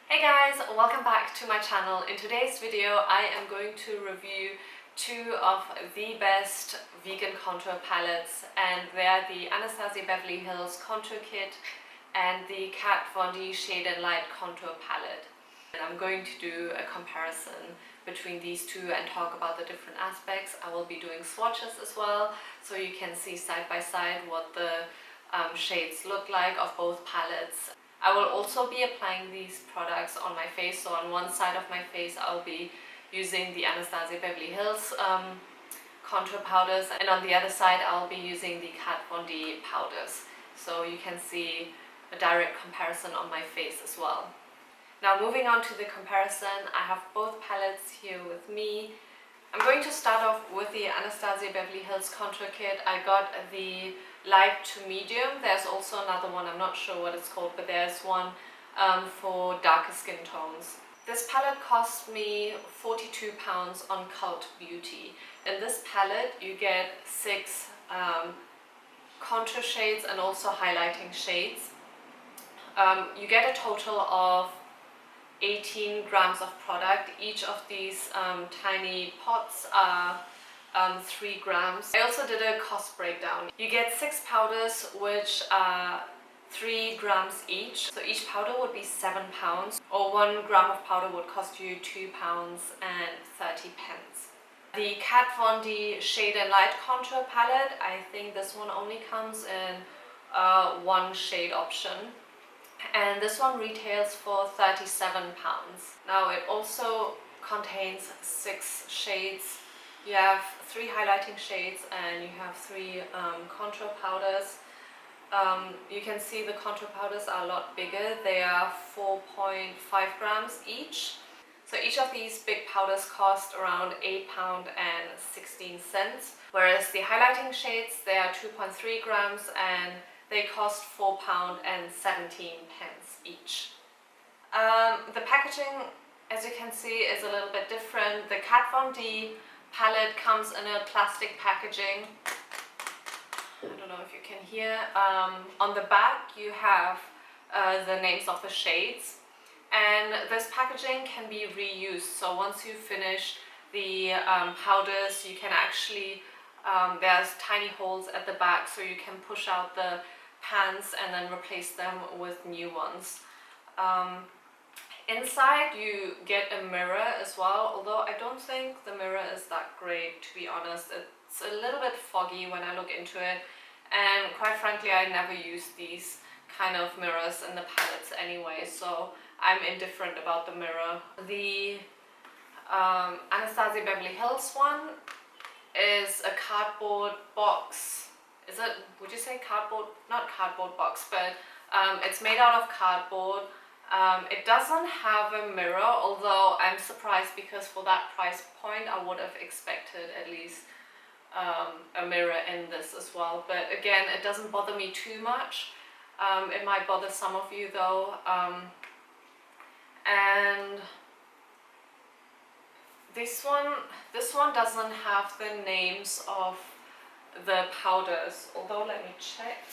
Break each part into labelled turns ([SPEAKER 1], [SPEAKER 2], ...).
[SPEAKER 1] Hey guys, welcome back to my channel. In today's video I am going to review two of the best vegan contour palettes, and they are the Anastasia Beverly Hills Contour Kit and the Kat Von D Shade and Light Contour Palette. And I'm going to do a comparison between these two and talk about the different aspects. I will be doing swatches as well, so you can see side by side what the shades look like of both palettes. I will also be applying these products on my face, so on one side of my face I'll be using the Anastasia Beverly Hills contour powders, and on the other side I'll be using the Kat Von D powders, so you can see a direct comparison on my face as well. Now moving on to the comparison, I have both palettes here with me. I'm going to start off with the Anastasia Beverly Hills Contour Kit. I got the light to medium. There's also another one, I'm not sure what it's called, but there's one for darker skin tones. This palette cost me £42 on Koja Beauty. In this palette you get 6 contour shades and also highlighting shades. You get a total of 18 grams of product. Each of these tiny pots are 3 grams. I also did a cost breakdown. You get 6 powders, which are 3 grams each. So each powder would be £7, or 1 gram of powder would cost you £2.30. The Kat Von D Shade and Light Contour Palette, I think this one only comes in one shade option. And this one retails for £37. Now it also contains 6 shades. You have 3 highlighting shades and you have 3 contour powders. You can see the contour powders are a lot bigger. They are 4.5 grams each. So each of these big powders cost around £8.16, whereas the highlighting shades, they are 2.3 grams and they cost £4.17 each. The packaging, as you can see, is a little bit different. The Kat Von D palette comes in a plastic packaging. I don't know if you can hear. On the back you have the names of the shades, and this packaging can be reused. So once you finish the powders, you can actually, there's tiny holes at the back, so you can push out the pans and then replace them with new ones. Inside you get a mirror as well, although I don't think the mirror is that great, to be honest. It's a little bit foggy when I look into it, and quite frankly I never use these kind of mirrors in the palettes anyway, so I'm indifferent about the mirror. The Anastasia Beverly Hills one is a cardboard box. Is it, would you say cardboard? Not cardboard box, but it's made out of cardboard. It doesn't have a mirror, although I'm surprised because for that price point I would have expected at least a mirror in this as well. But again, it doesn't bother me too much. It might bother some of you though. And this one doesn't have the names of the powders, although let me check.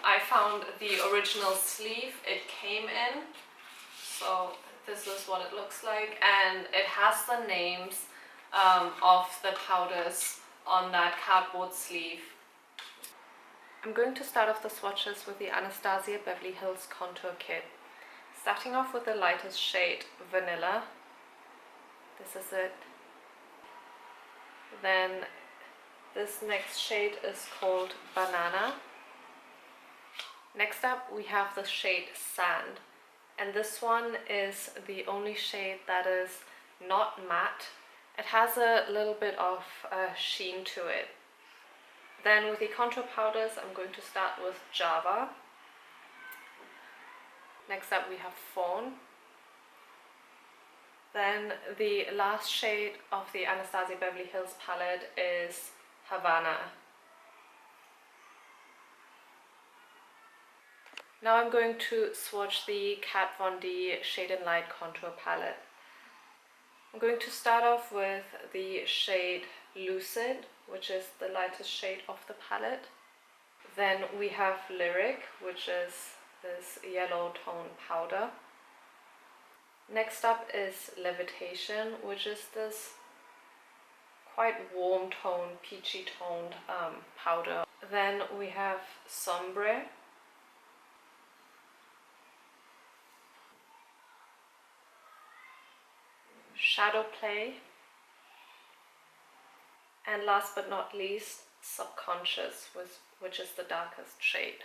[SPEAKER 1] I found the original sleeve it came in, so this is what it looks like, and it has the names of the powders on that cardboard sleeve. I'm going to start off the swatches with the Anastasia Beverly Hills Contour Kit. Starting off with the lightest shade, Vanilla. This is it. Then this next shade is called Banana. Next up we have the shade Sand, and this one is the only shade that is not matte. It has a little bit of sheen to it. Then with the contour powders I'm going to start with Java. Next up we have Fawn. Then the last shade of the Anastasia Beverly Hills palette is Havana. Now I'm going to swatch the Kat Von D Shade and Light Contour Palette. I'm going to start off with the shade Lucid, which is the lightest shade of the palette. Then we have Lyric, which is this yellow tone powder. Next up is Levitation, which is this quite warm toned, peachy toned powder. Then we have Sombre, Shadow Play, and last but not least, Subconscious, which is the darkest shade.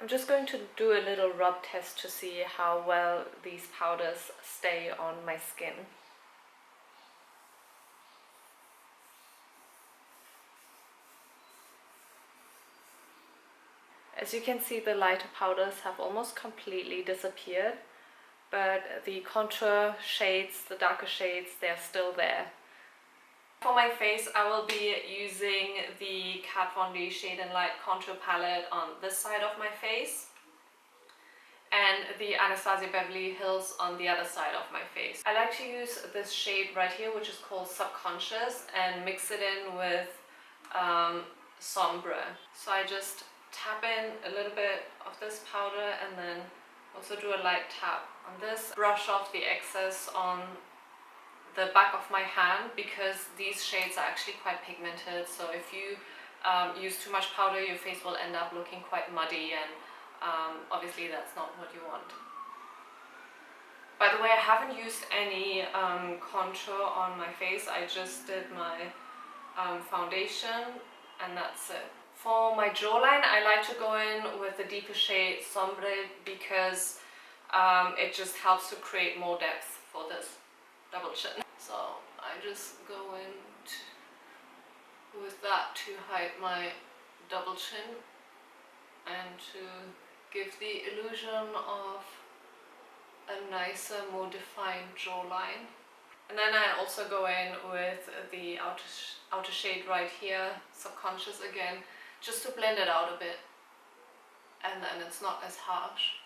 [SPEAKER 1] I'm just going to do a little rub test to see how well these powders stay on my skin. As you can see, the lighter powders have almost completely disappeared, but the contour shades, the darker shades, they're still there. For my face, I will be using the Kat Von D Shade and Light Contour Palette on this side of my face and the Anastasia Beverly Hills on the other side of my face. I like to use this shade right here, which is called Subconscious, and mix it in with Sombre. So I just tap in a little bit of this powder and then also do a light tap on this. Brush off the excess on the back of my hand because these shades are actually quite pigmented, so if you use too much powder, your face will end up looking quite muddy, and obviously that's not what you want. By the way, I haven't used any contour on my face. I just did my foundation and that's it. For my jawline, I like to go in with the deeper shade Sombre because it just helps to create more depth for this double chin. So I just go in with that to hide my double chin and to give the illusion of a nicer, more defined jawline. And then I also go in with the outer shade right here, Subconscious again, just to blend it out a bit, and then it's not as harsh.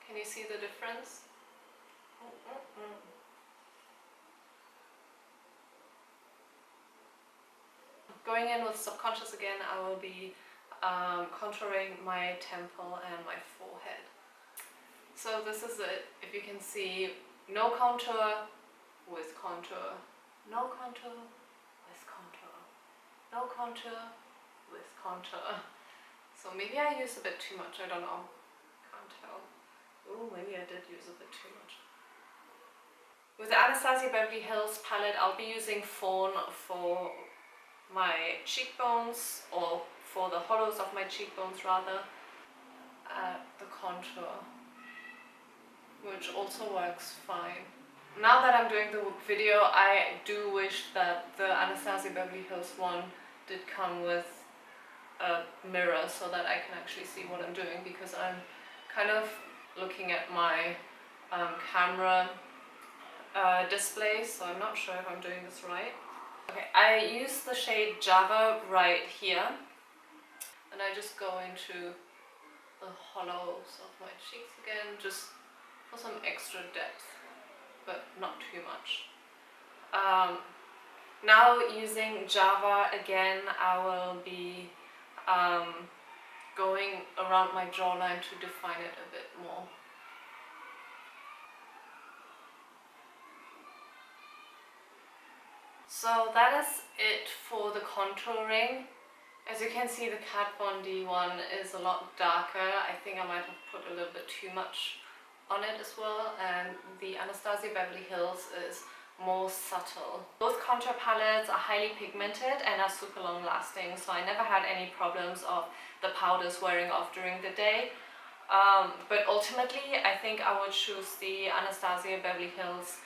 [SPEAKER 1] Can you see the difference? Going in with Subconscious again, I will be contouring my temple and my forehead. So this is it. If you can see, no contour with contour, no contour with contour, no contour with contour. So maybe I use a bit too much, I don't know, can't tell. Oh, maybe I did use a bit too much. With the Anastasia Beverly Hills palette, I'll be using Fawn for my cheekbones, or for the hollows of my cheekbones rather, the contour, which also works fine. Now that I'm doing the video, I do wish that the Anastasia Beverly Hills one did come with a mirror so that I can actually see what I'm doing, because I'm kind of looking at my camera display, so I'm not sure if I'm doing this right. Okay, I use the shade Java right here, and I just go into the hollows of my cheeks again, just for some extra depth, but not too much. Now using Java again, I will be going around my jawline to define it a bit more. So that is it for the contouring. As you can see, the Kat Von D one is a lot darker. I think I might have put a little bit too much on it as well, and the Anastasia Beverly Hills is more subtle. Both contour palettes are highly pigmented and are super long lasting, so I never had any problems of the powders wearing off during the day. But ultimately, I think I would choose the Anastasia Beverly Hills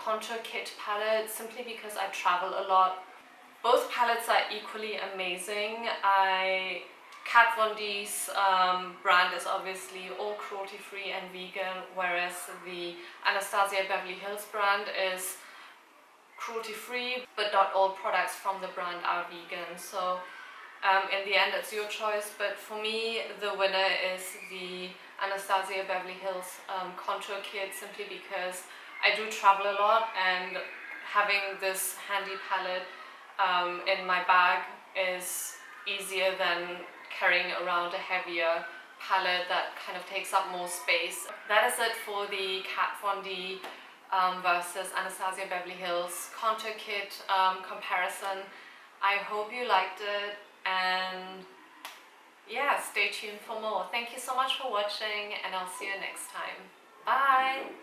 [SPEAKER 1] contour kit palette simply because I travel a lot. Both palettes are equally amazing. Kat Von D's brand is obviously all cruelty-free and vegan, whereas the Anastasia Beverly Hills brand is cruelty-free, but not all products from the brand are vegan. So in the end, it's your choice, but for me, the winner is the Anastasia Beverly Hills contour kit, simply because I do travel a lot, and having this handy palette in my bag is easier than carrying around a heavier palette that kind of takes up more space. That is it for the Kat Von D versus Anastasia Beverly Hills contour kit comparison. I hope you liked it, and yeah, stay tuned for more. Thank you so much for watching, and I'll see you next time. Bye!